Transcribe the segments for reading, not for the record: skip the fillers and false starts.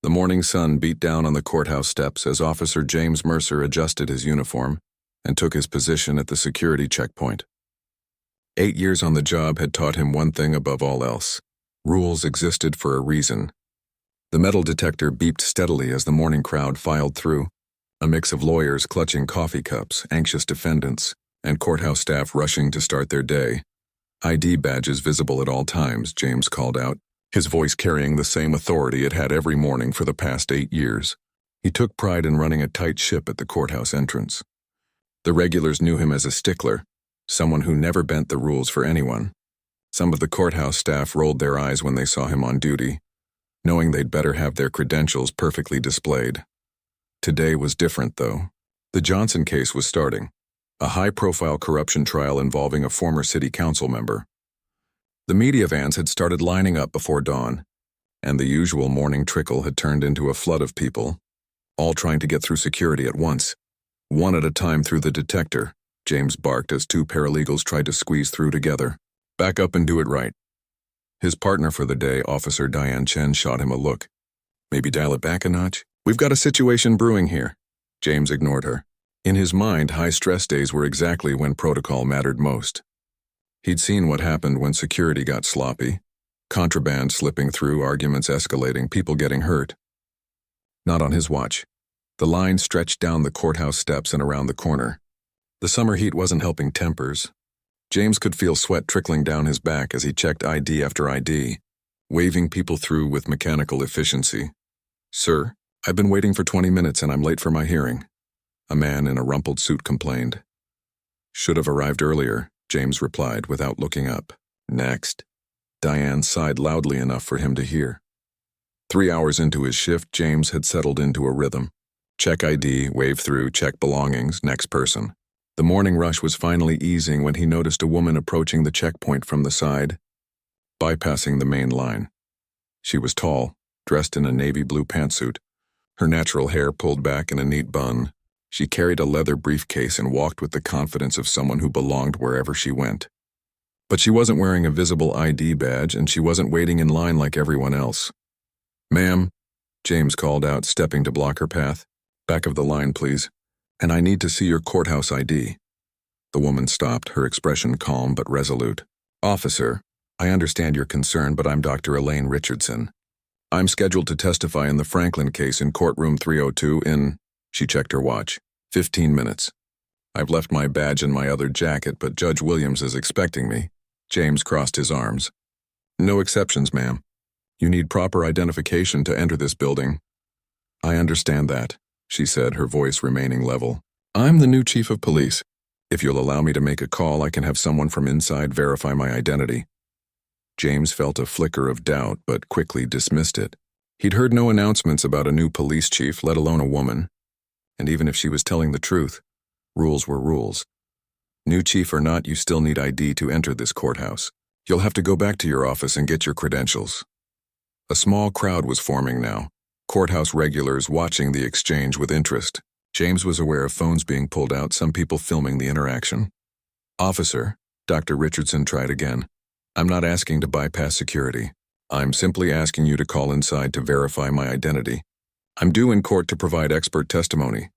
The morning sun beat down on the courthouse steps as Officer James Mercer adjusted his uniform and took his position at the security checkpoint. 8 years on the job had taught him one thing above all else. Rules existed for a reason. The metal detector beeped steadily as the morning crowd filed through, a mix of lawyers clutching coffee cups, anxious defendants, and courthouse staff rushing to start their day. ID badges visible at all times, James called out, his voice carrying the same authority it had every morning for the past 8 years. He took pride in running a tight ship at the courthouse entrance. The regulars knew him as a stickler, someone who never bent the rules for anyone. Some of the courthouse staff rolled their eyes when they saw him on duty, knowing they'd better have their credentials perfectly displayed. Today was different, though. The Johnson case was starting, a high-profile corruption trial involving a former city council member. The media vans had started lining up before dawn, and the usual morning trickle had turned into a flood of people, all trying to get through security at once. One at a time through the detector, James barked as 2 paralegals tried to squeeze through together. Back up and do it right. His partner for the day, Officer Diane Chen, shot him a look. Maybe dial it back a notch? We've got a situation brewing here. James ignored her. In his mind, high-stress days were exactly when protocol mattered most. He'd seen what happened when security got sloppy, contraband slipping through, arguments escalating, people getting hurt. Not on his watch. The line stretched down the courthouse steps and around the corner. The summer heat wasn't helping tempers. James could feel sweat trickling down his back as he checked ID after ID, waving people through with mechanical efficiency. "Sir, I've been waiting for 20 minutes and I'm late for my hearing," a man in a rumpled suit complained. "Should have arrived earlier," James replied without looking up. "Next." Diane sighed loudly enough for him to hear. 3 hours into his shift, James had settled into a rhythm. Check ID, wave through, check belongings, next person. The morning rush was finally easing when he noticed a woman approaching the checkpoint from the side, bypassing the main line. She was tall, dressed in a navy blue pantsuit, her natural hair pulled back in a neat bun. She carried a leather briefcase and walked with the confidence of someone who belonged wherever she went. But she wasn't wearing a visible ID badge, and she wasn't waiting in line like everyone else. "Ma'am," James called out, stepping to block her path. "Back of the line, please. And I need to see your courthouse ID." The woman stopped, her expression calm but resolute. "Officer, I understand your concern, but I'm Dr. Elaine Richardson. I'm scheduled to testify in the Franklin case in courtroom 302 in," she checked her watch, "15 minutes. I've left my badge in my other jacket, but Judge Williams is expecting me." James crossed his arms. "No exceptions, ma'am. You need proper identification to enter this building." "I understand that," she said, her voice remaining level. "I'm the new chief of police. If you'll allow me to make a call, I can have someone from inside verify my identity." James felt a flicker of doubt, but quickly dismissed it. He'd heard no announcements about a new police chief, let alone a woman. And even if she was telling the truth, rules were rules. New chief or not, you still need ID to enter this courthouse. You'll have to go back to your office and get your credentials. A small crowd was forming now, courthouse regulars watching the exchange with interest. James was aware of phones being pulled out, some people filming the interaction. "Officer," Dr. Richardson tried again, "I'm not asking to bypass security. I'm simply asking you to call inside to verify my identity. I'm due in court to provide expert testimony."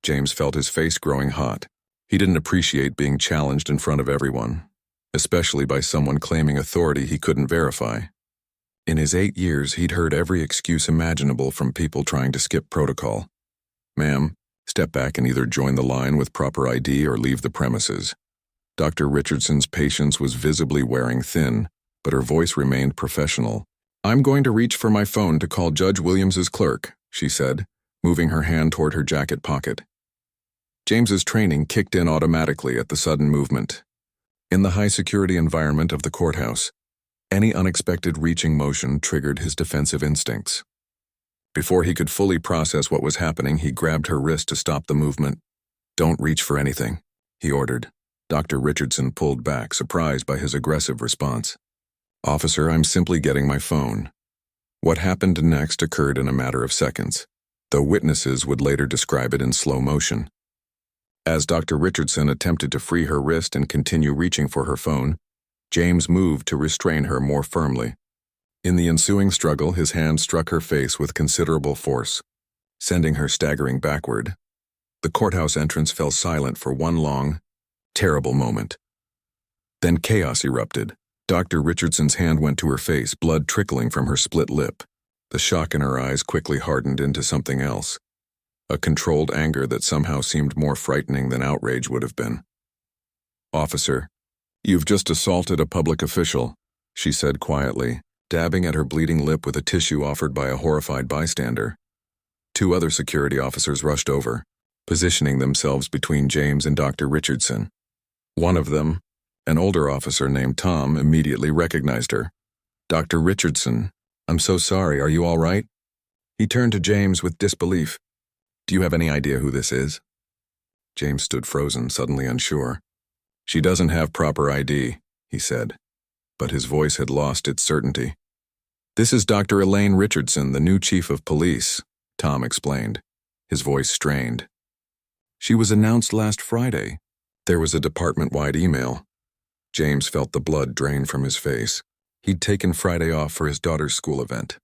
James felt his face growing hot. He didn't appreciate being challenged in front of everyone, especially by someone claiming authority he couldn't verify. In his 8 years, he'd heard every excuse imaginable from people trying to skip protocol. "Ma'am, step back and either join the line with proper ID or leave the premises." Dr. Richardson's patience was visibly wearing thin, but her voice remained professional. "I'm going to reach for my phone to call Judge Williams's clerk," she said, moving her hand toward her jacket pocket. James's training kicked in automatically at the sudden movement. In the high-security environment of the courthouse, any unexpected reaching motion triggered his defensive instincts. Before he could fully process what was happening, he grabbed her wrist to stop the movement. "Don't reach for anything," he ordered. Dr. Richardson pulled back, surprised by his aggressive response. "Officer, I'm simply getting my phone." What happened next occurred in a matter of seconds, though witnesses would later describe it in slow motion. As Dr. Richardson attempted to free her wrist and continue reaching for her phone, James moved to restrain her more firmly. In the ensuing struggle, his hand struck her face with considerable force, sending her staggering backward. The courthouse entrance fell silent for one long, terrible moment. Then chaos erupted. Dr. Richardson's hand went to her face, blood trickling from her split lip. The shock in her eyes quickly hardened into something else, a controlled anger that somehow seemed more frightening than outrage would have been. "Officer, you've just assaulted a public official," she said quietly, dabbing at her bleeding lip with a tissue offered by a horrified bystander. Two other security officers rushed over, positioning themselves between James and Dr. Richardson. One of them, an older officer named Tom, immediately recognized her. "Dr. Richardson, I'm so sorry, are you all right?" He turned to James with disbelief. "Do you have any idea who this is?" James stood frozen, suddenly unsure. "She doesn't have proper ID," he said, but his voice had lost its certainty. "This is Dr. Elaine Richardson, the new chief of police," Tom explained, his voice strained. "She was announced last Friday." There was a department-wide email. James felt the blood drain from his face. He'd taken Friday off for his daughter's school event.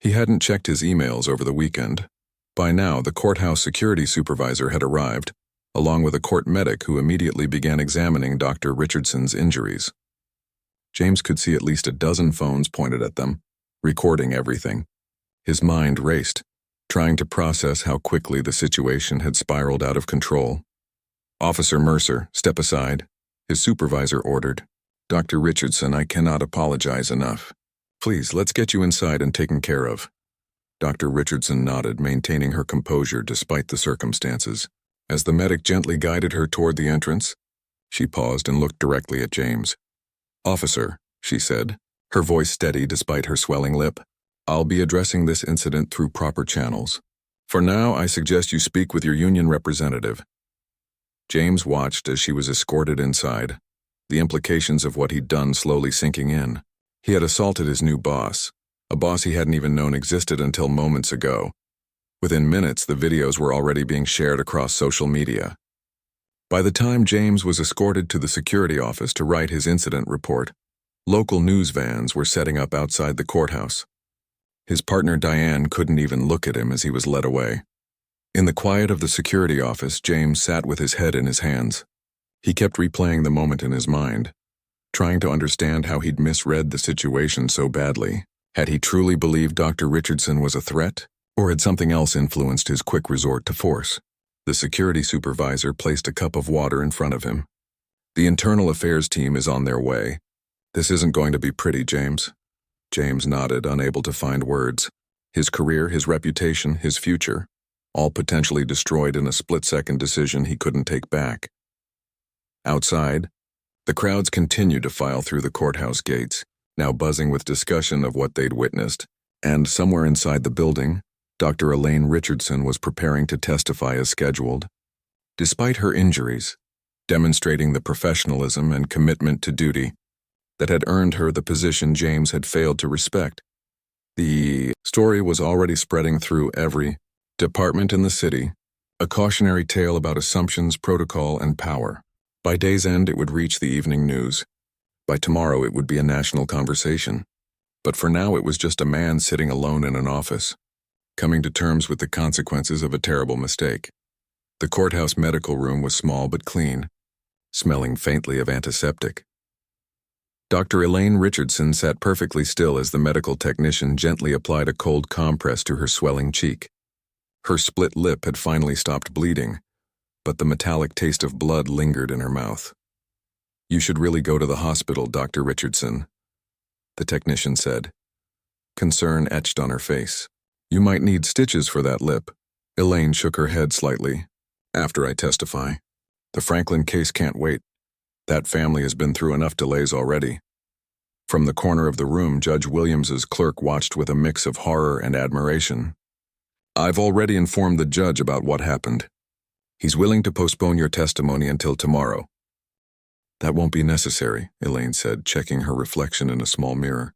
He hadn't checked his emails over the weekend. By now, the courthouse security supervisor had arrived, along with a court medic who immediately began examining Dr. Richardson's injuries. James could see at least a dozen phones pointed at them, recording everything. His mind raced, trying to process how quickly the situation had spiraled out of control. "Officer Mercer, step aside," his supervisor ordered. "Dr. Richardson, I cannot apologize enough. Please, let's get you inside and taken care of." Dr. Richardson nodded, maintaining her composure despite the circumstances. As the medic gently guided her toward the entrance, she paused and looked directly at James. "Officer," she said, her voice steady despite her swelling lip, "I'll be addressing this incident through proper channels. For now, I suggest you speak with your union representative." James watched as she was escorted inside, the implications of what he'd done slowly sinking in. He had assaulted his new boss, a boss he hadn't even known existed until moments ago. Within minutes, the videos were already being shared across social media. By the time James was escorted to the security office to write his incident report, local news vans were setting up outside the courthouse. His partner Diane couldn't even look at him as he was led away. In the quiet of the security office, James sat with his head in his hands. He kept replaying the moment in his mind, trying to understand how he'd misread the situation so badly. Had he truly believed Dr. Richardson was a threat, or had something else influenced his quick resort to force? The security supervisor placed a cup of water in front of him. "The internal affairs team is on their way. This isn't going to be pretty, James." James nodded, unable to find words. His career, his reputation, his future, all potentially destroyed in a split-second decision he couldn't take back. Outside, the crowds continued to file through the courthouse gates, now buzzing with discussion of what they'd witnessed, and somewhere inside the building, Dr. Elaine Richardson was preparing to testify as scheduled. Despite her injuries, demonstrating the professionalism and commitment to duty that had earned her the position James had failed to respect, the story was already spreading through every department in the city, a cautionary tale about assumptions, protocol, and power. By day's end, it would reach the evening news. By tomorrow, it would be a national conversation. But for now, it was just a man sitting alone in an office, coming to terms with the consequences of a terrible mistake. The courthouse medical room was small but clean, smelling faintly of antiseptic. Dr. Elaine Richardson sat perfectly still as the medical technician gently applied a cold compress to her swelling cheek. Her split lip had finally stopped bleeding, but the metallic taste of blood lingered in her mouth. "You should really go to the hospital, Dr. Richardson," the technician said, concern etched on her face. "You might need stitches for that lip." Elaine shook her head slightly. "After I testify. The Franklin case can't wait. That family has been through enough delays already." From the corner of the room, Judge Williams's clerk watched with a mix of horror and admiration. "I've already informed the judge about what happened. He's willing to postpone your testimony until tomorrow." "That won't be necessary," Elaine said, checking her reflection in a small mirror.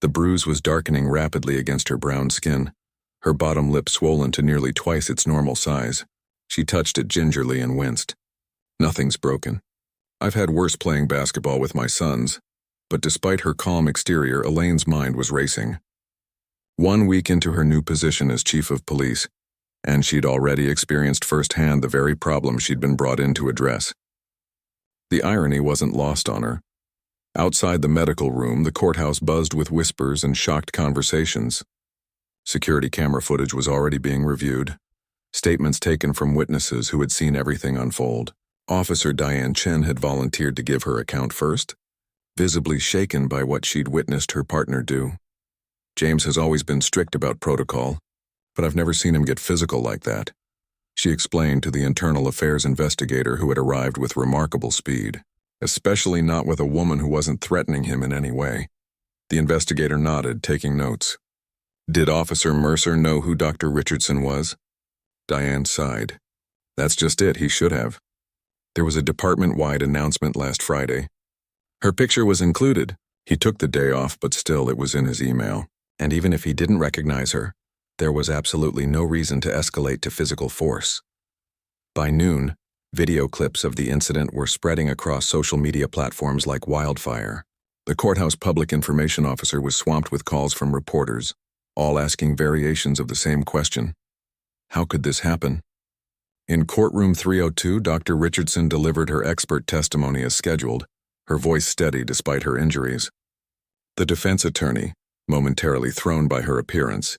The bruise was darkening rapidly against her brown skin, her bottom lip swollen to nearly twice its normal size. She touched it gingerly and winced. "Nothing's broken. I've had worse playing basketball with my sons." But despite her calm exterior, Elaine's mind was racing. 1 week into her new position as chief of police, and she'd already experienced firsthand the very problem she'd been brought in to address. The irony wasn't lost on her. Outside the medical room, the courthouse buzzed with whispers and shocked conversations. Security camera footage was already being reviewed. Statements taken from witnesses who had seen everything unfold. Officer Diane Chen had volunteered to give her account first, visibly shaken by what she'd witnessed her partner do. James has always been strict about protocol, but I've never seen him get physical like that, she explained to the internal affairs investigator who had arrived with remarkable speed, especially not with a woman who wasn't threatening him in any way. The investigator nodded, taking notes. Did Officer Mercer know who Dr. Richardson was? Diane sighed. That's just it, he should have. There was a department-wide announcement last Friday. Her picture was included. He took the day off, but still it was in his email. And even if he didn't recognize her, there was absolutely no reason to escalate to physical force. By noon, video clips of the incident were spreading across social media platforms like wildfire. The courthouse public information officer was swamped with calls from reporters, all asking variations of the same question. How could this happen? In courtroom 302, Dr. Richardson delivered her expert testimony as scheduled, her voice steady despite her injuries. The defense attorney, momentarily thrown by her appearance,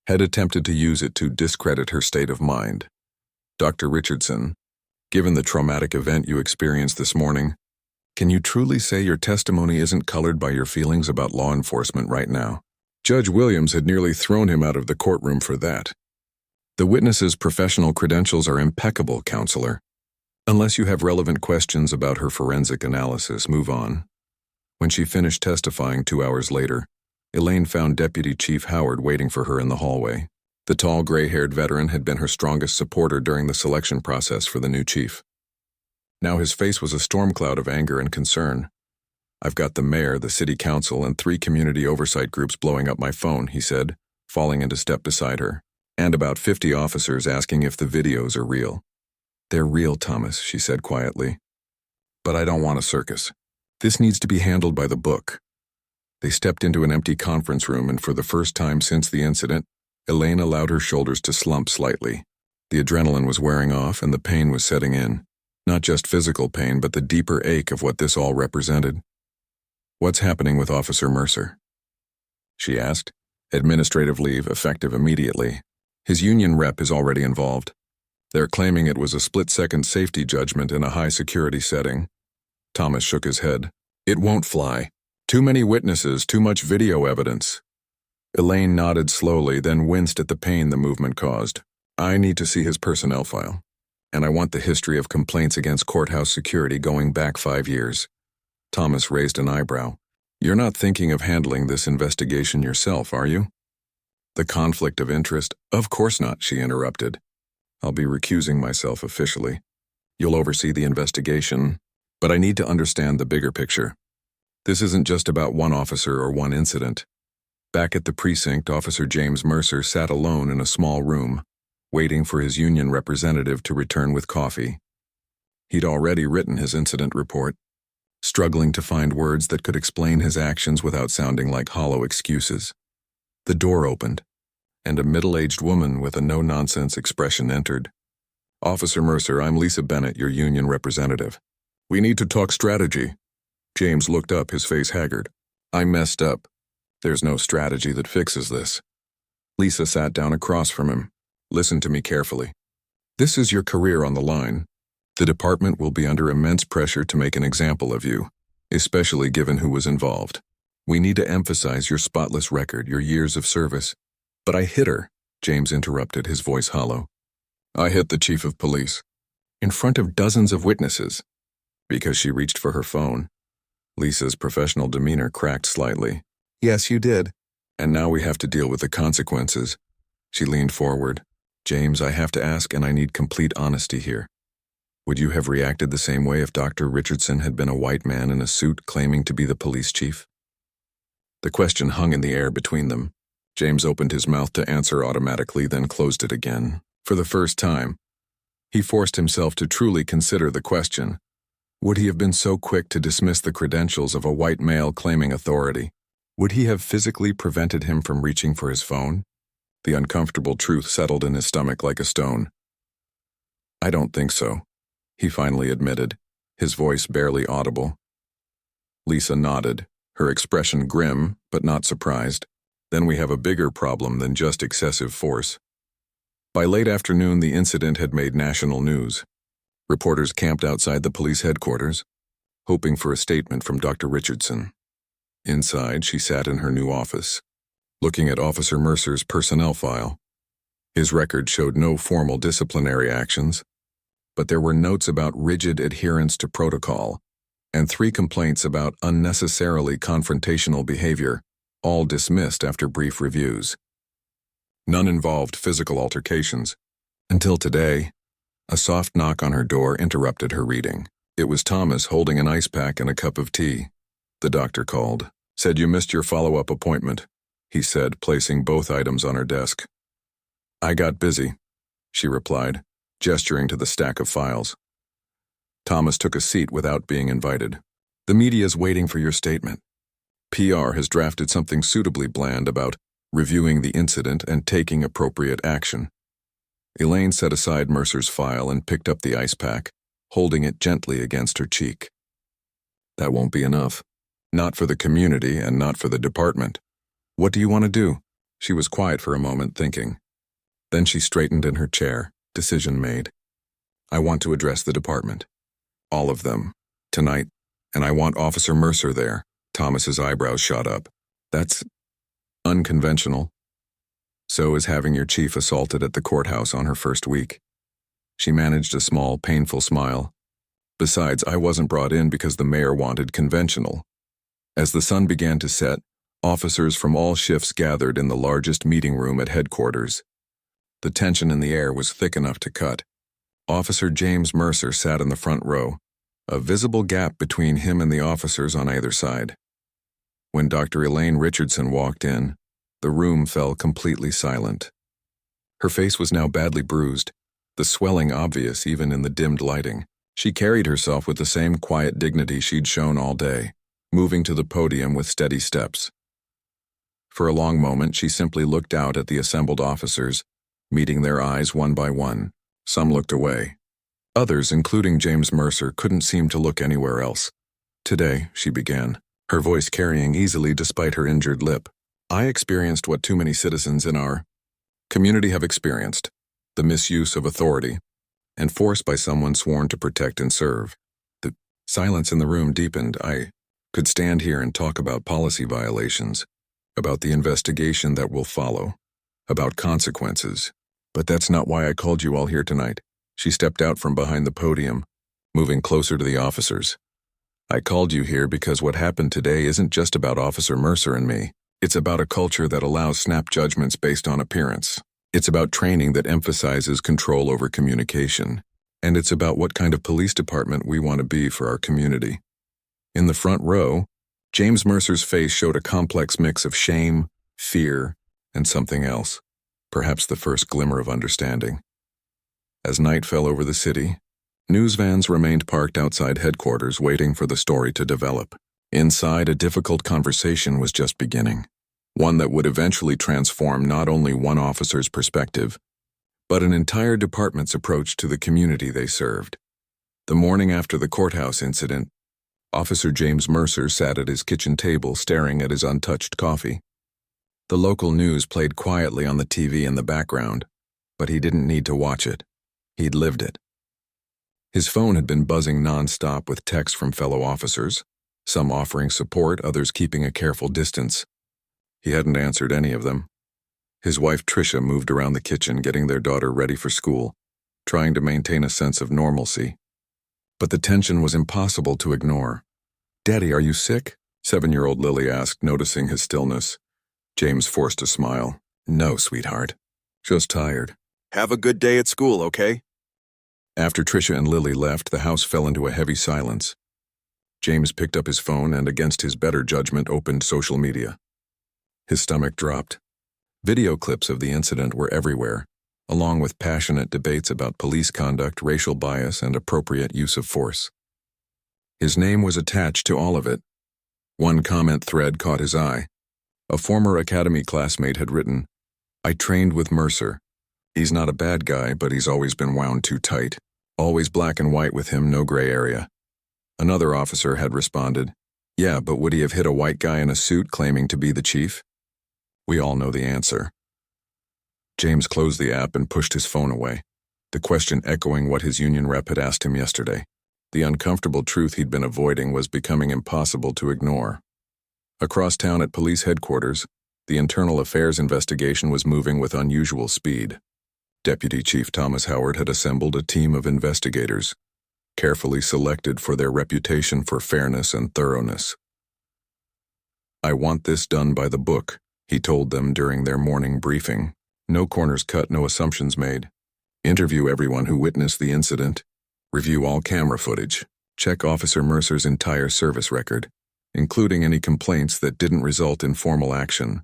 had attempted to use it to discredit her state of mind. Dr. Richardson, given the traumatic event you experienced this morning, can you truly say your testimony isn't colored by your feelings about law enforcement right now? Judge Williams had nearly thrown him out of the courtroom for that. The witness's professional credentials are impeccable, counselor. Unless you have relevant questions about her forensic analysis, move on. When she finished testifying 2 hours later, Elaine found Deputy Chief Howard waiting for her in the hallway. The tall, gray-haired veteran had been her strongest supporter during the selection process for the new chief. Now his face was a storm cloud of anger and concern. I've got the mayor, the city council, and 3 community oversight groups blowing up my phone, he said, falling into step beside her, and about 50 officers asking if the videos are real. They're real, Thomas, she said quietly. But I don't want a circus. This needs to be handled by the book. They stepped into an empty conference room, and for the first time since the incident, Elaine allowed her shoulders to slump slightly. The adrenaline was wearing off and the pain was setting in. Not just physical pain, but the deeper ache of what this all represented. What's happening with Officer Mercer? She asked. Administrative leave effective immediately. His union rep is already involved. They're claiming it was a split-second safety judgment in a high-security setting. Thomas shook his head. It won't fly. Too many witnesses, too much video evidence. Elaine nodded slowly, then winced at the pain the movement caused. I need to see his personnel file. And I want the history of complaints against courthouse security going back 5 years. Thomas raised an eyebrow. You're not thinking of handling this investigation yourself, are you? The conflict of interest? Of course not, she interrupted. I'll be recusing myself officially. You'll oversee the investigation, but I need to understand the bigger picture. This isn't just about one officer or one incident. Back at the precinct, Officer James Mercer sat alone in a small room, waiting for his union representative to return with coffee. He'd already written his incident report, struggling to find words that could explain his actions without sounding like hollow excuses. The door opened, and a middle-aged woman with a no-nonsense expression entered. Officer Mercer, I'm Lisa Bennett, your union representative. We need to talk strategy. James looked up, his face haggard. I messed up. There's no strategy that fixes this. Lisa sat down across from him. Listen to me carefully. This is your career on the line. The department will be under immense pressure to make an example of you, especially given who was involved. We need to emphasize your spotless record, your years of service. But I hit her, James interrupted, his voice hollow. I hit the chief of police. In front of dozens of witnesses. Because she reached for her phone. Lisa's professional demeanor cracked slightly. Yes, you did. And now we have to deal with the consequences. She leaned forward. James, I have to ask, and I need complete honesty here. Would you have reacted the same way if Dr. Richardson had been a white man in a suit claiming to be the police chief? The question hung in the air between them. James opened his mouth to answer automatically, then closed it again. For the first time, he forced himself to truly consider the question. Would he have been so quick to dismiss the credentials of a white male claiming authority? Would he have physically prevented him from reaching for his phone? The uncomfortable truth settled in his stomach like a stone. I don't think so, he finally admitted, his voice barely audible. Lisa nodded, her expression grim but not surprised. Then we have a bigger problem than just excessive force. By late afternoon, the incident had made national news. Reporters camped outside the police headquarters, hoping for a statement from Dr. Richardson. Inside, she sat in her new office, looking at Officer Mercer's personnel file. His record showed no formal disciplinary actions, but there were notes about rigid adherence to protocol and 3 complaints about unnecessarily confrontational behavior, all dismissed after brief reviews. None involved physical altercations. Until today, a soft knock on her door interrupted her reading. It was Thomas holding an ice pack and a cup of tea. The doctor called. Said you missed your follow-up appointment, he said, placing both items on her desk. I got busy, she replied, gesturing to the stack of files. Thomas took a seat without being invited. The media's waiting for your statement. PR has drafted something suitably bland about reviewing the incident and taking appropriate action. Elaine set aside Mercer's file and picked up the ice pack, holding it gently against her cheek. That won't be enough. Not for the community and not for the department. What do you want to do? She was quiet for a moment, thinking. Then she straightened in her chair, decision made. I want to address the department. All of them. Tonight. And I want Officer Mercer there. Thomas's eyebrows shot up. That's unconventional. So is having your chief assaulted at the courthouse on her first week. She managed a small, painful smile. Besides, I wasn't brought in because the mayor wanted conventional. As the sun began to set, officers from all shifts gathered in the largest meeting room at headquarters. The tension in the air was thick enough to cut. Officer James Mercer sat in the front row, a visible gap between him and the officers on either side. When Dr. Elaine Richardson walked in, the room fell completely silent. Her face was now badly bruised, the swelling obvious even in the dimmed lighting. She carried herself with the same quiet dignity she'd shown all day, moving to the podium with steady steps. For a long moment, she simply looked out at the assembled officers, meeting their eyes one by one. Some looked away. Others, including James Mercer, couldn't seem to look anywhere else. Today, she began, her voice carrying easily despite her injured lip. I experienced what too many citizens in our community have experienced, the misuse of authority, enforced by someone sworn to protect and serve. The silence in the room deepened. I could stand here and talk about policy violations, about the investigation that will follow, about consequences. But that's not why I called you all here tonight. She stepped out from behind the podium, moving closer to the officers. I called you here because what happened today isn't just about Officer Mercer and me. It's about a culture that allows snap judgments based on appearance. It's about training that emphasizes control over communication. And it's about what kind of police department we want to be for our community. In the front row, James Mercer's face showed a complex mix of shame, fear, and something else, perhaps the first glimmer of understanding. As night fell over the city, news vans remained parked outside headquarters waiting for the story to develop. Inside, a difficult conversation was just beginning, one that would eventually transform not only one officer's perspective, but an entire department's approach to the community they served. The morning after the courthouse incident, Officer James Mercer sat at his kitchen table staring at his untouched coffee. The local news played quietly on the TV in the background, but he didn't need to watch it. He'd lived it. His phone had been buzzing nonstop with texts from fellow officers, some offering support, others keeping a careful distance. He hadn't answered any of them. His wife Tricia moved around the kitchen getting their daughter ready for school, trying to maintain a sense of normalcy. But the tension was impossible to ignore. "Daddy, are you sick?" 7-year-old Lily asked, noticing his stillness. James forced a smile. "No, sweetheart. Just tired." "Have a good day at school, okay?" After Tricia and Lily left, the house fell into a heavy silence. James picked up his phone and, against his better judgment, opened social media. His stomach dropped. Video clips of the incident were everywhere, along with passionate debates about police conduct, racial bias, and appropriate use of force. His name was attached to all of it. One comment thread caught his eye. A former academy classmate had written, "I trained with Mercer. He's not a bad guy, but he's always been wound too tight. Always black and white with him, no gray area." Another officer had responded, "Yeah, but would he have hit a white guy in a suit claiming to be the chief?" We all know the answer. James closed the app and pushed his phone away, the question echoing what his union rep had asked him yesterday. The uncomfortable truth he'd been avoiding was becoming impossible to ignore. Across town at police headquarters, the internal affairs investigation was moving with unusual speed. Deputy Chief Thomas Howard had assembled a team of investigators, carefully selected for their reputation for fairness and thoroughness. "I want this done by the book," he told them during their morning briefing. "No corners cut, no assumptions made. Interview everyone who witnessed the incident. Review all camera footage. Check Officer Mercer's entire service record, including any complaints that didn't result in formal action."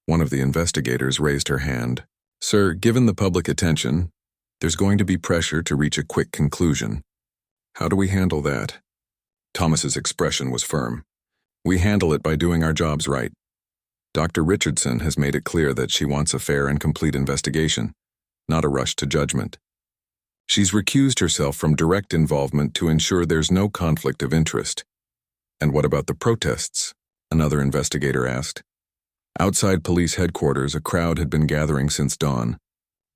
One of the investigators raised her hand. "Sir, given the public attention, there's going to be pressure to reach a quick conclusion. How do we handle that?" Thomas's expression was firm. "We handle it by doing our jobs right. Dr. Richardson has made it clear that she wants a fair and complete investigation, not a rush to judgment. She's recused herself from direct involvement to ensure there's no conflict of interest." "And what about the protests?" another investigator asked. Outside police headquarters, a crowd had been gathering since dawn.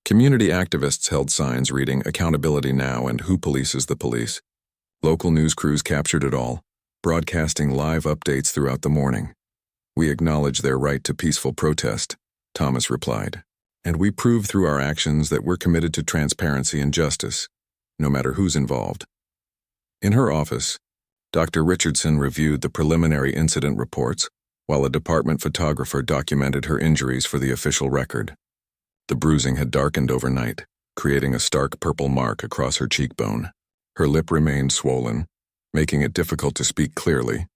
Community activists held signs reading "Accountability Now" and "Who Polices the Police." Local news crews captured it all, broadcasting live updates throughout the morning. "We acknowledge their right to peaceful protest," Thomas replied. "And we prove through our actions that we're committed to transparency and justice, no matter who's involved." In her office, Dr. Richardson reviewed the preliminary incident reports, while a department photographer documented her injuries for the official record. The bruising had darkened overnight, creating a stark purple mark across her cheekbone. Her lip remained swollen, making it difficult to speak clearly.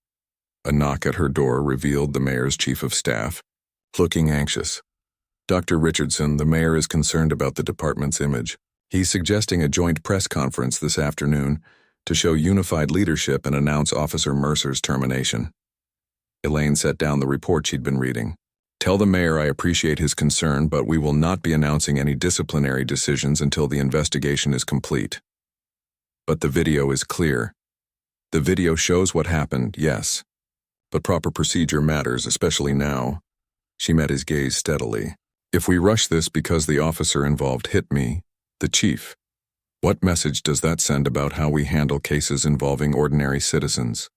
A knock at her door revealed the mayor's chief of staff, looking anxious. "Dr. Richardson, the mayor is concerned about the department's image. He's suggesting a joint press conference this afternoon to show unified leadership and announce Officer Mercer's termination." Elaine set down the report she'd been reading. "Tell the mayor I appreciate his concern, but we will not be announcing any disciplinary decisions until the investigation is complete." "But the video is clear." "The video shows what happened, yes. But proper procedure matters, especially now." She met his gaze steadily. "If we rush this because the officer involved hit me, the chief, what message does that send about how we handle cases involving ordinary citizens?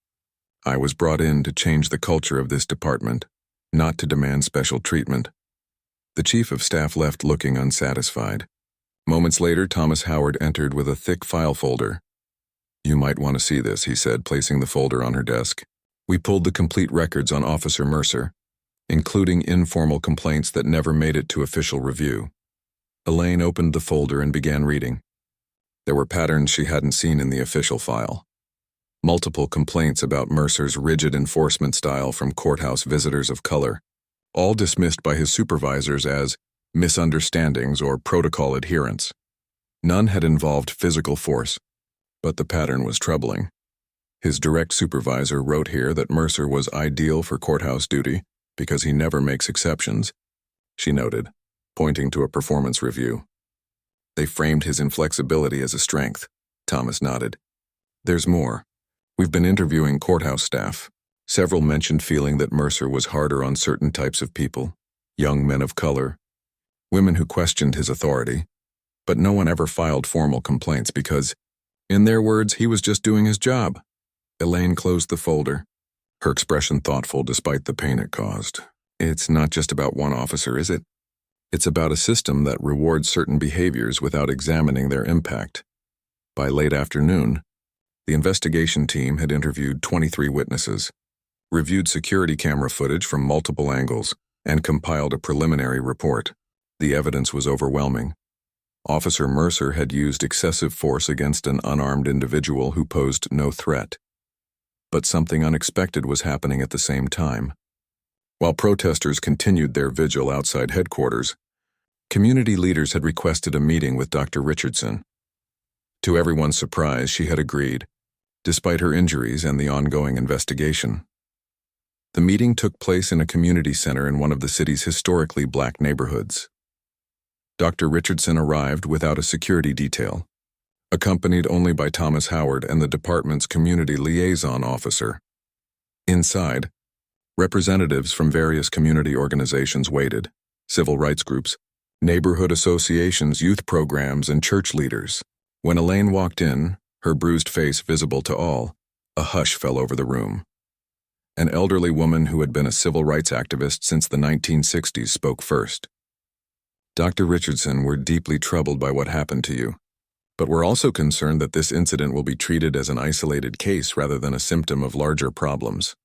I was brought in to change the culture of this department, not to demand special treatment." The chief of staff left looking unsatisfied. Moments later, Thomas Howard entered with a thick file folder. "You might want to see this," he said, placing the folder on her desk. "We pulled the complete records on Officer Mercer, including informal complaints that never made it to official review." Elaine opened the folder and began reading. There were patterns she hadn't seen in the official file. Multiple complaints about Mercer's rigid enforcement style from courthouse visitors of color, all dismissed by his supervisors as misunderstandings or protocol adherence. None had involved physical force, but the pattern was troubling. His direct supervisor wrote here that Mercer was ideal for courthouse duty because he never makes exceptions, she noted, pointing to a performance review. "They framed his inflexibility as a strength," Thomas nodded. "There's more. We've been interviewing courthouse staff. Several mentioned feeling that Mercer was harder on certain types of people, young men of color, women who questioned his authority, but no one ever filed formal complaints because, in their words, he was just doing his job." Elaine closed the folder, her expression thoughtful despite the pain it caused. "It's not just about one officer, is it? It's about a system that rewards certain behaviors without examining their impact." By late afternoon, the investigation team had interviewed 23 witnesses, reviewed security camera footage from multiple angles, and compiled a preliminary report. The evidence was overwhelming. Officer Mercer had used excessive force against an unarmed individual who posed no threat. But something unexpected was happening at the same time. While protesters continued their vigil outside headquarters, community leaders had requested a meeting with Dr. Richardson. To everyone's surprise, she had agreed. despite her injuries and the ongoing investigation. The meeting took place in a community center in one of the city's historically black neighborhoods. Dr. Richardson arrived without a security detail, accompanied only by Thomas Howard and the department's community liaison officer. Inside, representatives from various community organizations waited, civil rights groups, neighborhood associations, youth programs, and church leaders. When Elaine walked in, her bruised face visible to all, a hush fell over the room. An elderly woman who had been a civil rights activist since the 1960s spoke first. "Dr. Richardson, we're deeply troubled by what happened to you, but we're also concerned that this incident will be treated as an isolated case rather than a symptom of larger problems."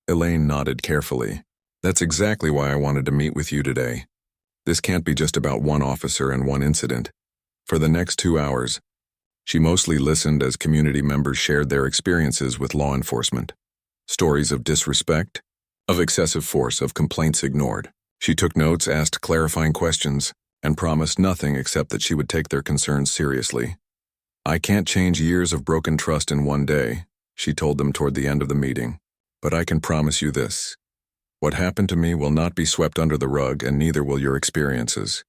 Elaine nodded carefully. "That's exactly why I wanted to meet with you today. This can't be just about one officer and one incident." For the next 2 hours, she mostly listened as community members shared their experiences with law enforcement. Stories of disrespect, of excessive force, of complaints ignored. She took notes, asked clarifying questions, and promised nothing except that she would take their concerns seriously. "I can't change years of broken trust in one day," she told them toward the end of the meeting. "But I can promise you this. What happened to me will not be swept under the rug, and neither will your experiences.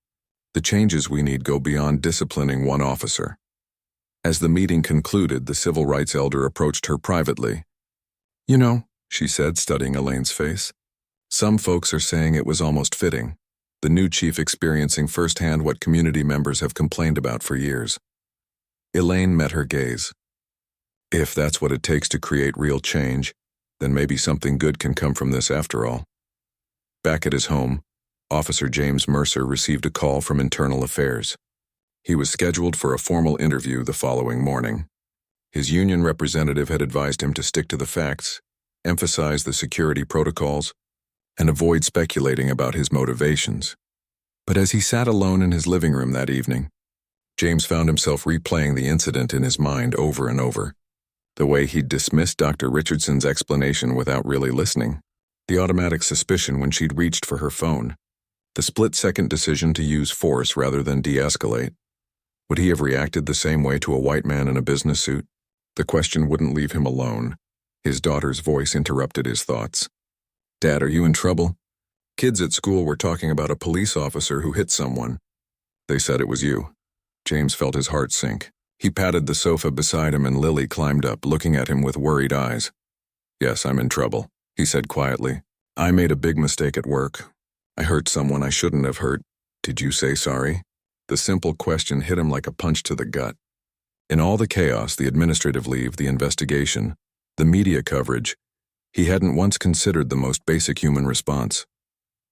The changes we need go beyond disciplining one officer." As the meeting concluded, the civil rights elder approached her privately. "You know," she said, studying Elaine's face, "some folks are saying it was almost fitting, the new chief experiencing firsthand what community members have complained about for years." Elaine met her gaze. "If that's what it takes to create real change, then maybe something good can come from this after all." Back at his home, Officer James Mercer received a call from Internal Affairs. He was scheduled for a formal interview the following morning. His union representative had advised him to stick to the facts, emphasize the security protocols, and avoid speculating about his motivations. But as he sat alone in his living room that evening, James found himself replaying the incident in his mind over and over. The way he'd dismissed Dr. Richardson's explanation without really listening, the automatic suspicion when she'd reached for her phone, the split-second decision to use force rather than de-escalate. Would he have reacted the same way to a white man in a business suit? The question wouldn't leave him alone. His daughter's voice interrupted his thoughts. "Dad, are you in trouble? Kids at school were talking about a police officer who hit someone. They said it was you." James felt his heart sink. He patted the sofa beside him and Lily climbed up, looking at him with worried eyes. "Yes, I'm in trouble," he said quietly. "I made a big mistake at work. I hurt someone I shouldn't have hurt. Did you say sorry?" The simple question hit him like a punch to the gut. In all the chaos, the administrative leave, the investigation, the media coverage, he hadn't once considered the most basic human response.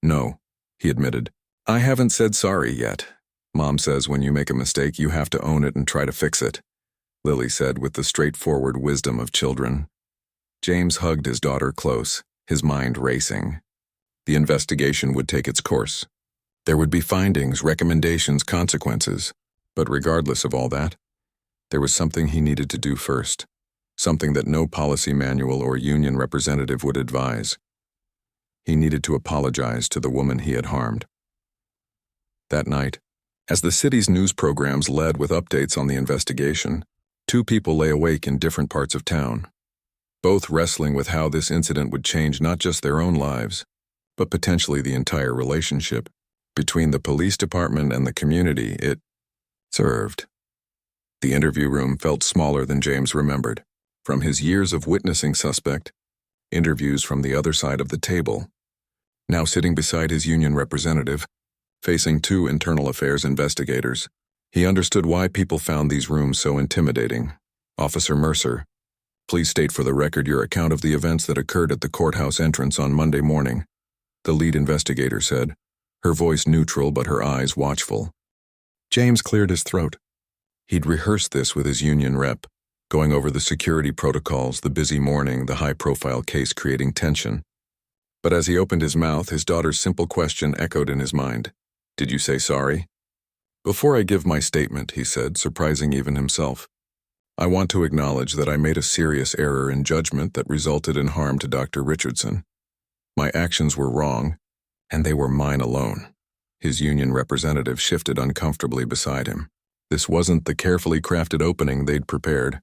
"No," he admitted. "I haven't said sorry yet. Mom says when you make a mistake, you have to own it and try to fix it," Lily said with the straightforward wisdom of children. James hugged his daughter close, his mind racing. The investigation would take its course. There would be findings, recommendations, consequences. But regardless of all that, there was something he needed to do first, something that no policy manual or union representative would advise. He needed to apologize to the woman he had harmed. That night, as the city's news programs led with updates on the investigation, 2 people lay awake in different parts of town, both wrestling with how this incident would change not just their own lives, but potentially the entire relationship between the police department and the community it served. The interview room felt smaller than James remembered. From his years of witnessing suspect interviews from the other side of the table, now sitting beside his union representative, facing 2 internal affairs investigators, he understood why people found these rooms so intimidating. "Officer Mercer, please state for the record your account of the events that occurred at the courthouse entrance on Monday morning," the lead investigator said, her voice neutral but her eyes watchful. James cleared his throat. He'd rehearsed this with his union rep, going over the security protocols, the busy morning, the high-profile case creating tension. But as he opened his mouth, his daughter's simple question echoed in his mind. "Did you say sorry?" "Before I give my statement," he said, surprising even himself, "I want to acknowledge that I made a serious error in judgment that resulted in harm to Dr. Richardson. My actions were wrong, and they were mine alone." His union representative shifted uncomfortably beside him. This wasn't the carefully crafted opening they'd prepared.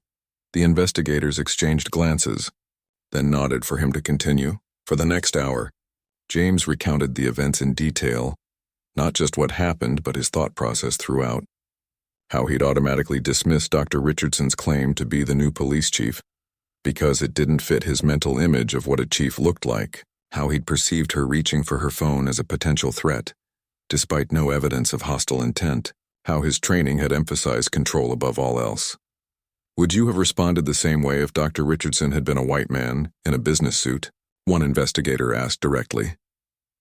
The investigators exchanged glances, then nodded for him to continue. For the next hour, James recounted the events in detail, not just what happened, but his thought process throughout. How he'd automatically dismissed Dr. Richardson's claim to be the new police chief because it didn't fit his mental image of what a chief looked like. How he'd perceived her reaching for her phone as a potential threat, despite no evidence of hostile intent. How his training had emphasized control above all else. Would you have responded the same way if Dr. Richardson had been a white man in a business suit? One investigator asked directly.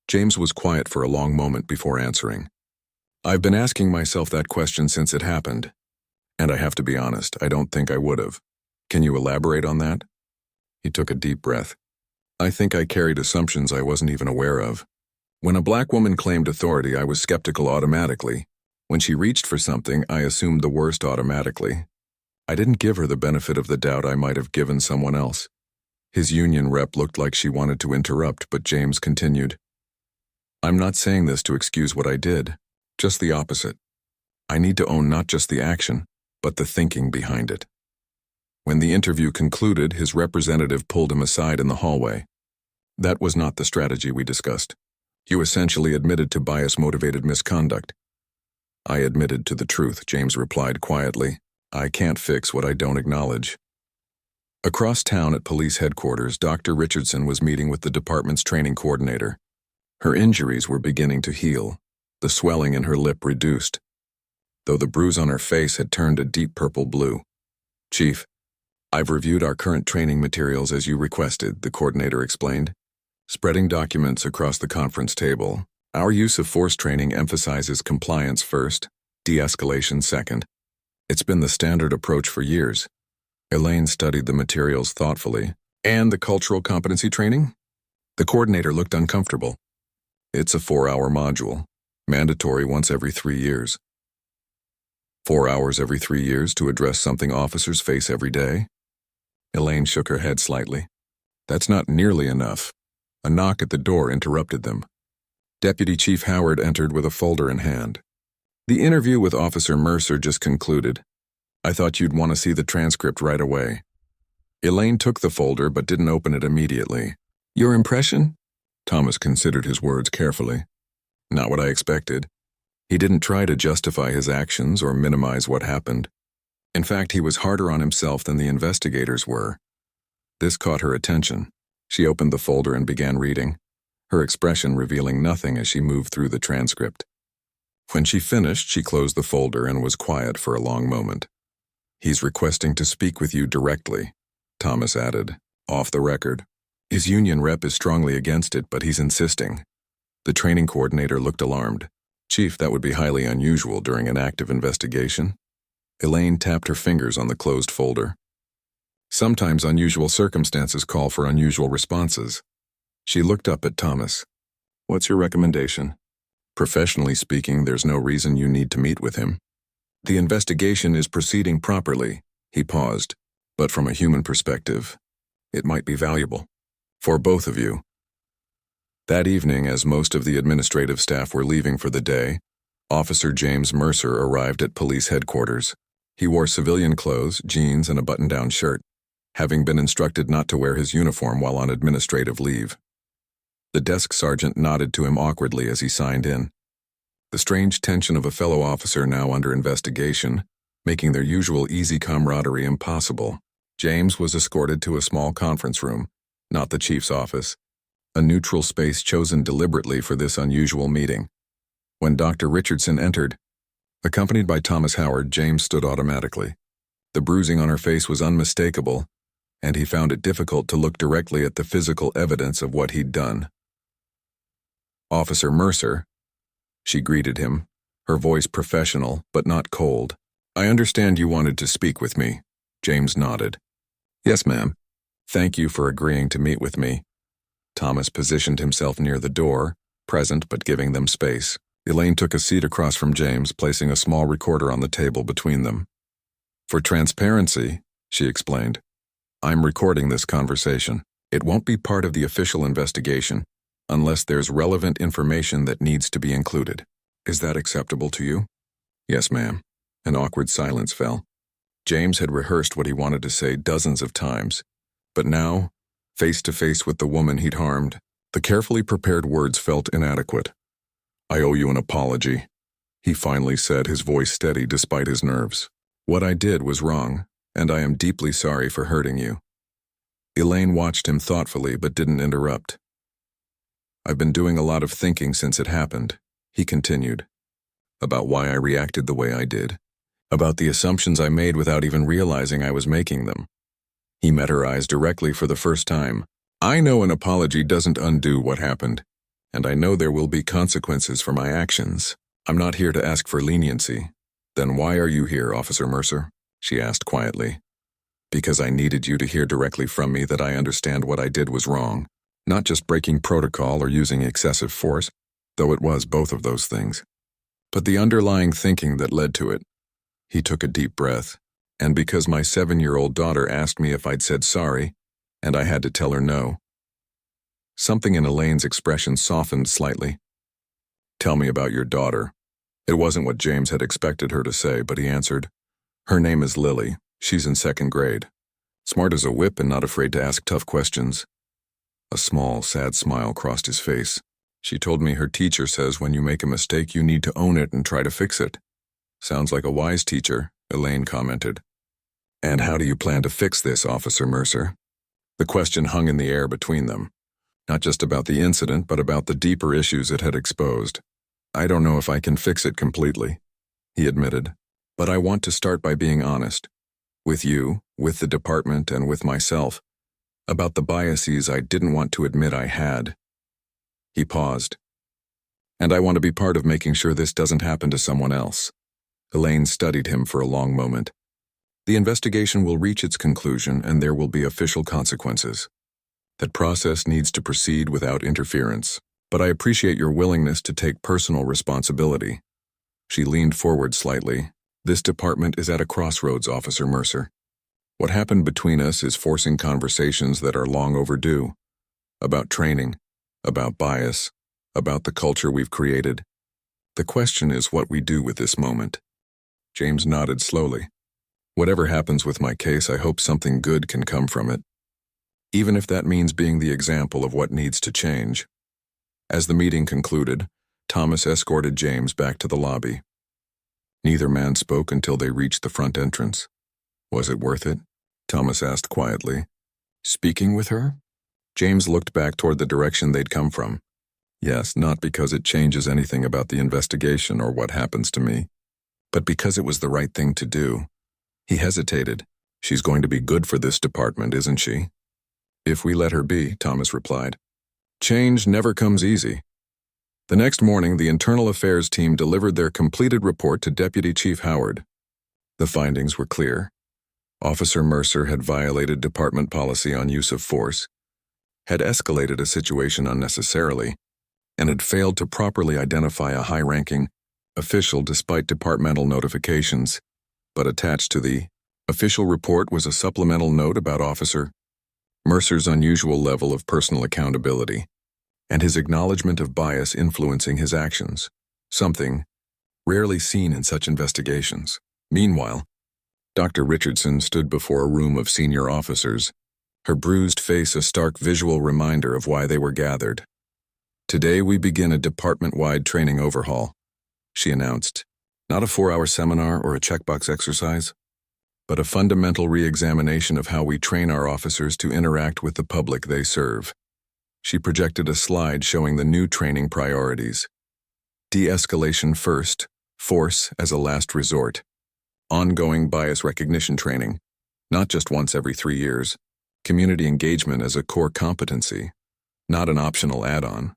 James was quiet for a long moment before answering. I've been asking myself that question since it happened, and I have to be honest, I don't think I would have. Can you elaborate on that? He took a deep breath. I think I carried assumptions I wasn't even aware of. When a black woman claimed authority, I was skeptical automatically. When she reached for something, I assumed the worst automatically. I didn't give her the benefit of the doubt I might have given someone else. His union rep looked like she wanted to interrupt, but James continued. I'm not saying this to excuse what I did, just the opposite. I need to own not just the action, but the thinking behind it. When the interview concluded, his representative pulled him aside in the hallway. That was not the strategy we discussed. You essentially admitted to bias-motivated misconduct. I admitted to the truth, James replied quietly. I can't fix what I don't acknowledge. Across town at police headquarters, Dr. Richardson was meeting with the department's training coordinator. Her injuries were beginning to heal. The swelling in her lip reduced, though the bruise on her face had turned a deep purple blue. Chief, I've reviewed our current training materials as you requested, the coordinator explained, spreading documents across the conference table. Our use of force training emphasizes compliance first, de-escalation second. It's been the standard approach for years. Elaine studied the materials thoughtfully. And the cultural competency training? The coordinator looked uncomfortable. It's a 4-hour module, mandatory once every 3 years. 4 hours every 3 years to address something officers face every day? Elaine shook her head slightly. That's not nearly enough. A knock at the door interrupted them. Deputy Chief Howard entered with a folder in hand. The interview with Officer Mercer just concluded. I thought you'd want to see the transcript right away. Elaine took the folder but didn't open it immediately. Your impression? Thomas considered his words carefully. Not what I expected. He didn't try to justify his actions or minimize what happened. In fact, he was harder on himself than the investigators were. This caught her attention. She opened the folder and began reading, her expression revealing nothing as she moved through the transcript. When she finished, she closed the folder and was quiet for a long moment. He's requesting to speak with you directly, Thomas added, off the record. His union rep is strongly against it, but he's insisting. The training coordinator looked alarmed. Chief, that would be highly unusual during an active investigation. Elaine tapped her fingers on the closed folder. Sometimes unusual circumstances call for unusual responses. She looked up at Thomas. What's your recommendation? Professionally speaking, there's no reason you need to meet with him. The investigation is proceeding properly, he paused, but from a human perspective, it might be valuable. For both of you. That evening, as most of the administrative staff were leaving for the day, Officer James Mercer arrived at police headquarters. He wore civilian clothes, jeans, and a button-down shirt, having been instructed not to wear his uniform while on administrative leave. The desk sergeant nodded to him awkwardly as he signed in. The strange tension of a fellow officer now under investigation, making their usual easy camaraderie impossible. James was escorted to a small conference room, not the chief's office, a neutral space chosen deliberately for this unusual meeting. When Dr. Richardson entered, accompanied by Thomas Howard, James stood automatically. The bruising on her face was unmistakable, and he found it difficult to look directly at the physical evidence of what he'd done. Officer Mercer, she greeted him, her voice professional but not cold. I understand you wanted to speak with me. James nodded. Yes, ma'am. Thank you for agreeing to meet with me. Thomas positioned himself near the door, present but giving them space. Elaine took a seat across from James, placing a small recorder on the table between them. For transparency, she explained, I'm recording this conversation. It won't be part of the official investigation, unless there's relevant information that needs to be included. Is that acceptable to you? Yes, ma'am. An awkward silence fell. James had rehearsed what he wanted to say dozens of times, but now, face to face with the woman he'd harmed, the carefully prepared words felt inadequate. "I owe you an apology," he finally said, his voice steady despite his nerves. "What I did was wrong, and I am deeply sorry for hurting you." Elaine watched him thoughtfully but didn't interrupt. "I've been doing a lot of thinking since it happened," he continued, "about why I reacted the way I did, about the assumptions I made without even realizing I was making them." He met her eyes directly for the first time. "I know an apology doesn't undo what happened, and I know there will be consequences for my actions. I'm not here to ask for leniency." "Then why are you here, Officer Mercer?" she asked quietly. "Because I needed you to hear directly from me that I understand what I did was wrong, not just breaking protocol or using excessive force, though it was both of those things, but the underlying thinking that led to it." He took a deep breath. "And because my 7-year-old daughter asked me if I'd said sorry, and I had to tell her no." Something in Elaine's expression softened slightly. "Tell me about your daughter." It wasn't what James had expected her to say, but he answered, "Her name is Lily. She's in 2nd grade. Smart as a whip and not afraid to ask tough questions." A small, sad smile crossed his face. "She told me her teacher says when you make a mistake you need to own it and try to fix it." "Sounds like a wise teacher," Elaine commented. "And how do you plan to fix this, Officer Mercer?" The question hung in the air between them, not just about the incident but about the deeper issues it had exposed. "I don't know if I can fix it completely," he admitted, "but I want to start by being honest. With you, with the department, and with myself, about the biases I didn't want to admit I had." He paused. "And I want to be part of making sure this doesn't happen to someone else." Elaine studied him for a long moment. "The investigation will reach its conclusion and there will be official consequences. That process needs to proceed without interference, but I appreciate your willingness to take personal responsibility." She leaned forward slightly. "This department is at a crossroads, Officer Mercer. What happened between us is forcing conversations that are long overdue. About training, about bias, about the culture we've created. The question is what we do with this moment." James nodded slowly. "Whatever happens with my case, I hope something good can come from it. Even if that means being the example of what needs to change." As the meeting concluded, Thomas escorted James back to the lobby. Neither man spoke until they reached the front entrance. "Was it worth it?" Thomas asked quietly. "Speaking with her?" James looked back toward the direction they'd come from. "Yes, not because it changes anything about the investigation or what happens to me, but because it was the right thing to do." He hesitated. "She's going to be good for this department, isn't she?" "If we let her be," Thomas replied. "Change never comes easy." The next morning, the Internal Affairs team delivered their completed report to Deputy Chief Howard. The findings were clear. Officer Mercer had violated department policy on use of force, had escalated a situation unnecessarily, and had failed to properly identify a high-ranking official despite departmental notifications. But attached to the official report was a supplemental note about Officer Mercer's unusual level of personal accountability, and his acknowledgement of bias influencing his actions, something rarely seen in such investigations. Meanwhile, Dr. Richardson stood before a room of senior officers, her bruised face a stark visual reminder of why they were gathered. "Today we begin a department-wide training overhaul," she announced. "Not a 4-hour seminar or a checkbox exercise, but a fundamental re-examination of how we train our officers to interact with the public they serve." She projected a slide showing the new training priorities. De-escalation first, force as a last resort. Ongoing bias recognition training, not just once every 3 years. Community engagement as a core competency, not an optional add-on.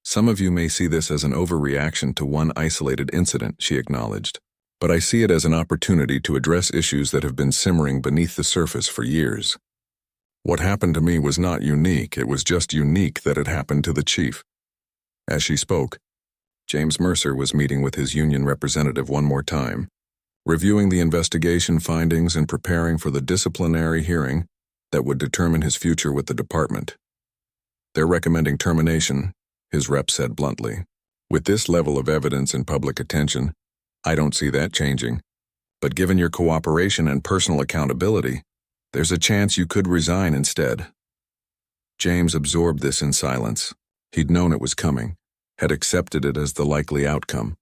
"Some of you may see this as an overreaction to one isolated incident," she acknowledged, "but I see it as an opportunity to address issues that have been simmering beneath the surface for years. What happened to me was not unique, it was just unique that it happened to the chief." As she spoke, James Mercer was meeting with his union representative one more time, reviewing the investigation findings and preparing for the disciplinary hearing that would determine his future with the department. "They're recommending termination," his rep said bluntly. "With this level of evidence and public attention, I don't see that changing." But given your cooperation and personal accountability, there's a chance you could resign instead." James absorbed this in silence. He'd known it was coming, had accepted it as the likely outcome.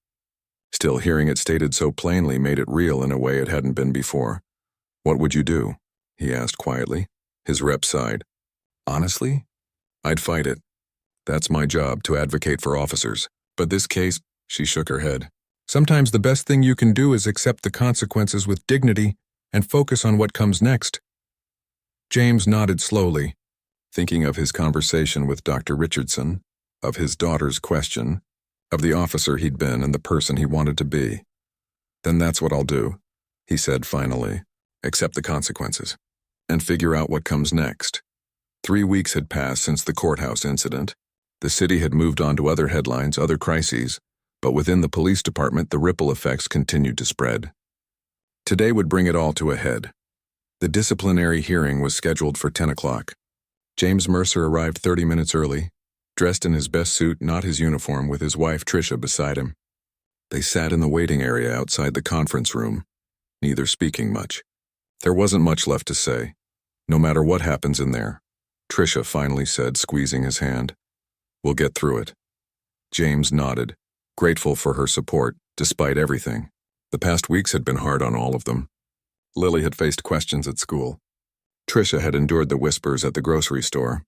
Still, hearing it stated so plainly made it real in a way it hadn't been before. "What would you do?" he asked quietly. His rep sighed. "Honestly, I'd fight it. That's my job, to advocate for officers. But this case," she shook her head. "Sometimes the best thing you can do is accept the consequences with dignity and focus on what comes next." James nodded slowly, thinking of his conversation with Dr. Richardson, of his daughter's question, of the officer he'd been and the person he wanted to be. "Then that's what I'll do," he said finally. "Accept the consequences and figure out what comes next." 3 weeks had passed since the courthouse incident. The city had moved on to other headlines, other crises, but within the police department the ripple effects continued to spread. Today would bring it all to a head. The disciplinary hearing was scheduled for 10 o'clock. James Mercer arrived 30 minutes early, dressed in his best suit, not his uniform, with his wife Tricia beside him. They sat in the waiting area outside the conference room, neither speaking much. There wasn't much left to say. "No matter what happens in there," Tricia finally said, squeezing his hand, "we'll get through it." James nodded, grateful for her support, despite everything. The past weeks had been hard on all of them. Lily had faced questions at school. Tricia had endured the whispers at the grocery store.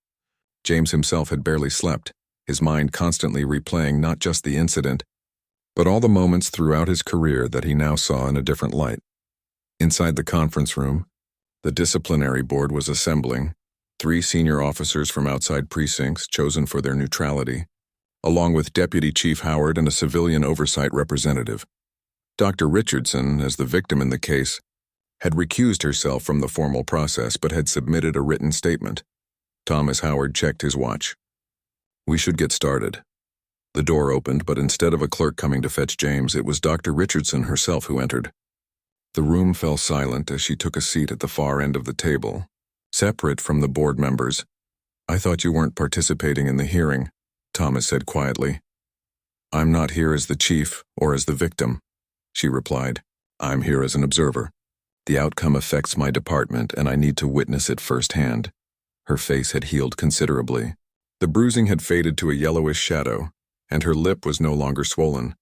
James himself had barely slept, his mind constantly replaying not just the incident, but all the moments throughout his career that he now saw in a different light. Inside the conference room, the disciplinary board was assembling, 3 senior officers from outside precincts chosen for their neutrality, along with Deputy Chief Howard and a civilian oversight representative. Dr. Richardson, as the victim in the case, had recused herself from the formal process but had submitted a written statement. Thomas Howard checked his watch. "We should get started." The door opened, but instead of a clerk coming to fetch James, it was Dr. Richardson herself who entered. The room fell silent as she took a seat at the far end of the table, separate from the board members. "I thought you weren't participating in the hearing," Thomas said quietly. "I'm not here as the chief or as the victim," she replied. "I'm here as an observer. The outcome affects my department, and I need to witness it firsthand." Her face had healed considerably. The bruising had faded to a yellowish shadow, and her lip was no longer swollen,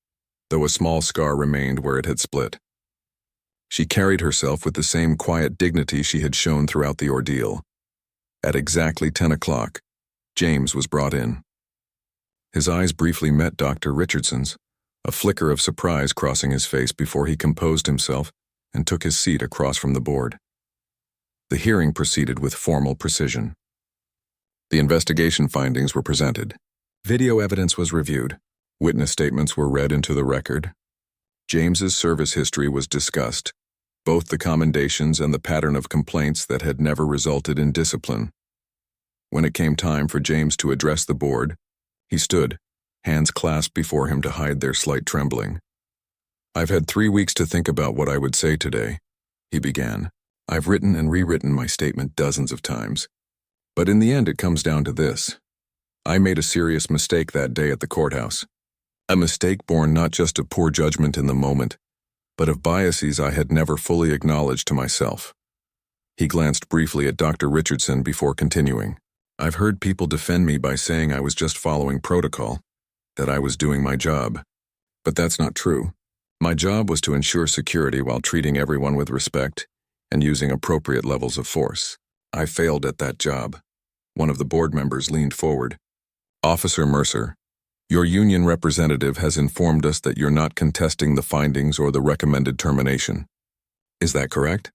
though a small scar remained where it had split. She carried herself with the same quiet dignity she had shown throughout the ordeal. At exactly 10 o'clock, James was brought in. His eyes briefly met Dr. Richardson's, a flicker of surprise crossing his face before he composed himself and took his seat across from the board. The hearing proceeded with formal precision. The investigation findings were presented. Video evidence was reviewed. Witness statements were read into the record. James's service history was discussed, both the commendations and the pattern of complaints that had never resulted in discipline. When it came time for James to address the board, he stood, hands clasped before him to hide their slight trembling. "I've had 3 weeks to think about what I would say today," he began. "I've written and rewritten my statement dozens of times. But in the end it comes down to this. I made a serious mistake that day at the courthouse. A mistake born not just of poor judgment in the moment, but of biases I had never fully acknowledged to myself." He glanced briefly at Dr. Richardson before continuing. "I've heard people defend me by saying I was just following protocol, that I was doing my job. But that's not true. My job was to ensure security while treating everyone with respect and using appropriate levels of force. I failed at that job." One of the board members leaned forward. "Officer Mercer, your union representative has informed us that you're not contesting the findings or the recommended termination. Is that correct?"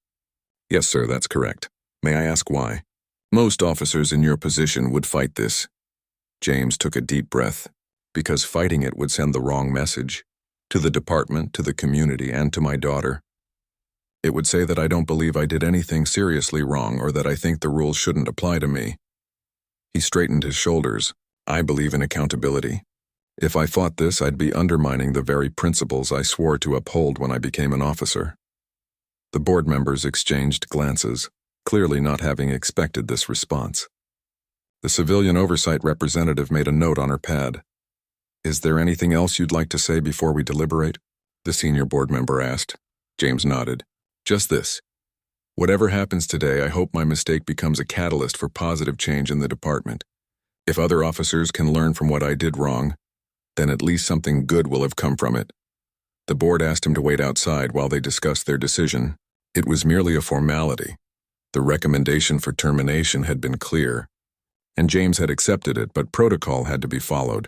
"Yes, sir, that's correct. May I ask why?" "Most officers in your position would fight this." James took a deep breath, because fighting it would send the wrong message, to the department, to the community, and to my daughter. It would say that I don't believe I did anything seriously wrong or that I think the rules shouldn't apply to me. He straightened his shoulders. "I believe in accountability. If I fought this, I'd be undermining the very principles I swore to uphold when I became an officer." The board members exchanged glances, clearly not having expected this response. The civilian oversight representative made a note on her pad. "Is there anything else you'd like to say before we deliberate?" the senior board member asked. James nodded. Just this. Whatever happens today, I hope my mistake becomes a catalyst for positive change in the department. If other officers can learn from what I did wrong, then at least something good will have come from it. The board asked him to wait outside while they discussed their decision. It was merely a formality. The recommendation for termination had been clear, and James had accepted it, but protocol had to be followed.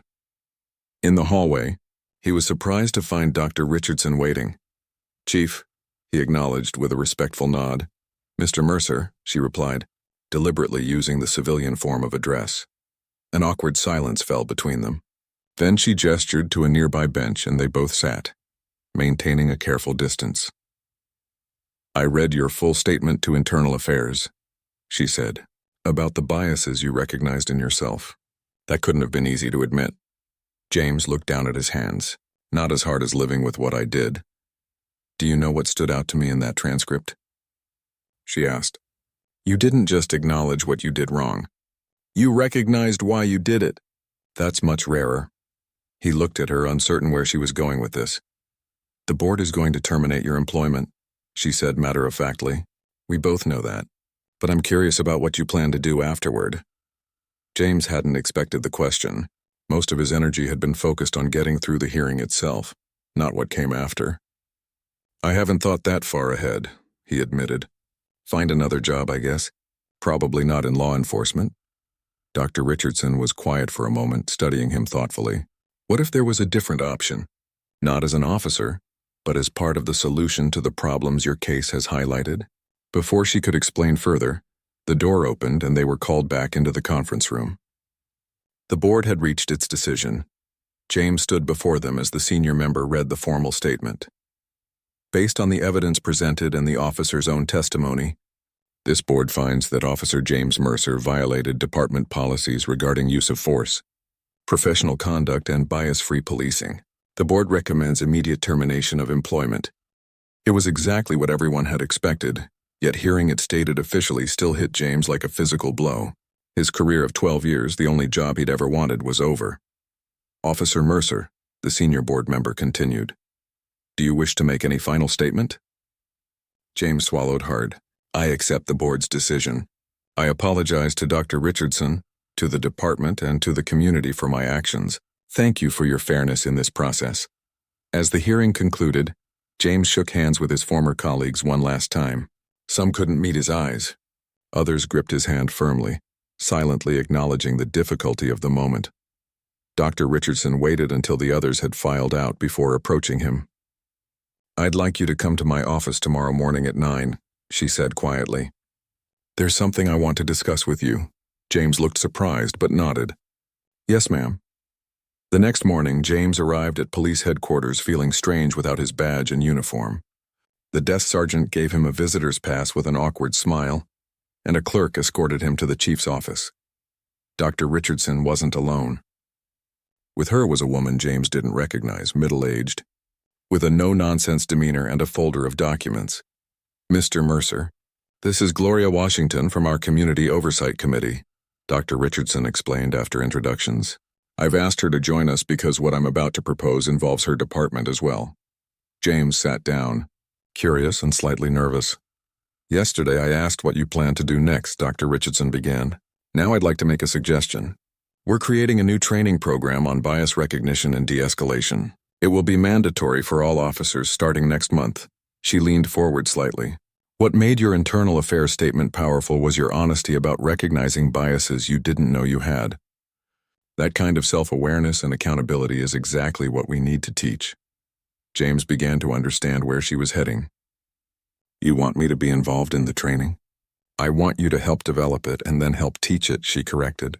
In the hallway, he was surprised to find Dr. Richardson waiting. "Chief," he acknowledged with a respectful nod. "Mr. Mercer," she replied, deliberately using the civilian form of address. An awkward silence fell between them. Then she gestured to a nearby bench and they both sat, maintaining a careful distance. "I read your full statement to Internal Affairs," she said, "about the biases you recognized in yourself. That couldn't have been easy to admit." James looked down at his hands. "Not as hard as living with what I did. Do you know what stood out to me in that transcript?" she asked. "You didn't just acknowledge what you did wrong. You recognized why you did it. That's much rarer." He looked at her, uncertain where she was going with this. "The board is going to terminate your employment," she said matter-of-factly. "We both know that. But I'm curious about what you plan to do afterward." James hadn't expected the question. Most of his energy had been focused on getting through the hearing itself, not what came after. "I haven't thought that far ahead," he admitted. "Find another job, I guess. Probably not in law enforcement." Dr. Richardson was quiet for a moment, studying him thoughtfully. What if there was a different option? Not as an officer, but as part of the solution to the problems your case has highlighted? Before she could explain further, the door opened and they were called back into the conference room. The board had reached its decision. James stood before them as the senior member read the formal statement. Based on the evidence presented and the officer's own testimony, this board finds that Officer James Mercer violated department policies regarding use of force, professional conduct, and bias-free policing. The board recommends immediate termination of employment. It was exactly what everyone had expected, yet hearing it stated officially still hit James like a physical blow. His career of 12 years, the only job he'd ever wanted, was over. "Officer Mercer," the senior board member continued, "do you wish to make any final statement?" James swallowed hard. "I accept the board's decision. I apologize to Dr. Richardson, to the department, and to the community for my actions. Thank you for your fairness in this process." As the hearing concluded, James shook hands with his former colleagues one last time. Some couldn't meet his eyes. Others gripped his hand firmly, silently acknowledging the difficulty of the moment. Dr. Richardson waited until the others had filed out before approaching him. "I'd like you to come to my office tomorrow morning at 9, she said quietly. "There's something I want to discuss with you." James looked surprised but nodded. "Yes, ma'am." The next morning, James arrived at police headquarters feeling strange without his badge and uniform. The desk sergeant gave him a visitor's pass with an awkward smile, and a clerk escorted him to the chief's office. Dr. Richardson wasn't alone. With her was a woman James didn't recognize, middle-aged, with a no-nonsense demeanor and a folder of documents. "Mr. Mercer, this is Gloria Washington from our Community Oversight Committee," Dr. Richardson explained after introductions. "I've asked her to join us because what I'm about to propose involves her department as well." James sat down, curious and slightly nervous. "Yesterday I asked what you plan to do next," Dr. Richardson began. "Now I'd like to make a suggestion. We're creating a new training program on bias recognition and de-escalation. It will be mandatory for all officers starting next month." She leaned forward slightly. "What made your internal affairs statement powerful was your honesty about recognizing biases you didn't know you had. That kind of self-awareness and accountability is exactly what we need to teach." James began to understand where she was heading. "You want me to be involved in the training?" "I want you to help develop it and then help teach it," she corrected.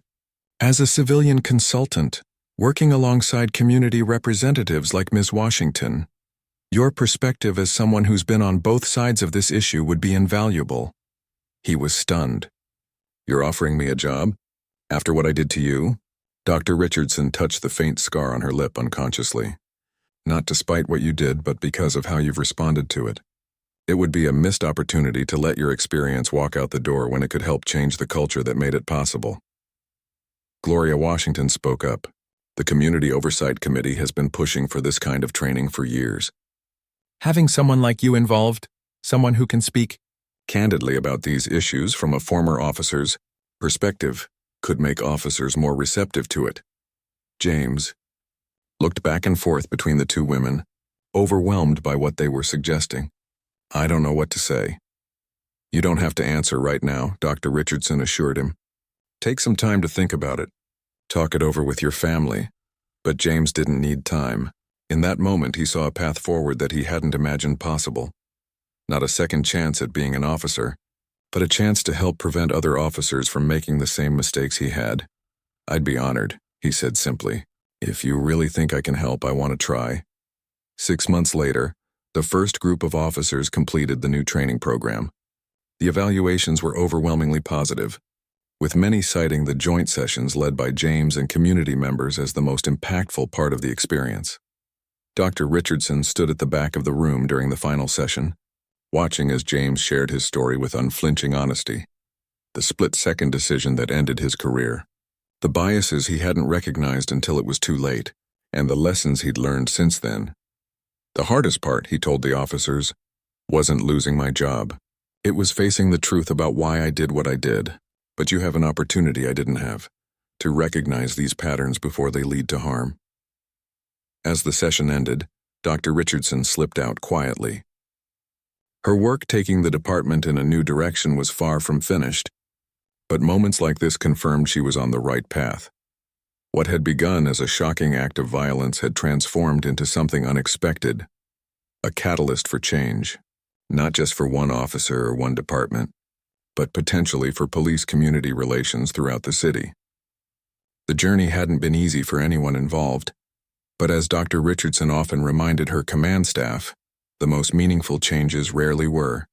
"As a civilian consultant, working alongside community representatives like Ms. Washington, your perspective as someone who's been on both sides of this issue would be invaluable." He was stunned. "You're offering me a job? After what I did to you?" Dr. Richardson touched the faint scar on her lip unconsciously. "Not despite what you did, but because of how you've responded to it. It would be a missed opportunity to let your experience walk out the door when it could help change the culture that made it possible." Gloria Washington spoke up. "The Community Oversight Committee has been pushing for this kind of training for years. Having someone like you involved, someone who can speak candidly about these issues from a former officer's perspective, could make officers more receptive to it. James looked back and forth between the two women, overwhelmed by what they were suggesting. I don't know what to say. You don't have to answer right now, Dr. Richardson assured him. Take some time to think about it. Talk it over with your family. But James didn't need time. In that moment, he saw a path forward that he hadn't imagined possible. Not a second chance at being an officer, but a chance to help prevent other officers from making the same mistakes he had. I'd be honored, he said simply. If you really think I can help, I want to try. 6 months later, the first group of officers completed the new training program. The evaluations were overwhelmingly positive, with many citing the joint sessions led by James and community members as the most impactful part of the experience. Dr. Richardson stood at the back of the room during the final session, watching as James shared his story with unflinching honesty. The split-second decision that ended his career. The biases he hadn't recognized until it was too late, and the lessons he'd learned since then. The hardest part, he told the officers, wasn't losing my job. It was facing the truth about why I did what I did. But you have an opportunity I didn't have, to recognize these patterns before they lead to harm. As the session ended, Dr. Richardson slipped out quietly. Her work taking the department in a new direction was far from finished, but moments like this confirmed she was on the right path. What had begun as a shocking act of violence had transformed into something unexpected, a catalyst for change, not just for one officer or one department, but potentially for police-community relations throughout the city. The journey hadn't been easy for anyone involved, but as Dr. Richardson often reminded her command staff, the most meaningful changes rarely were.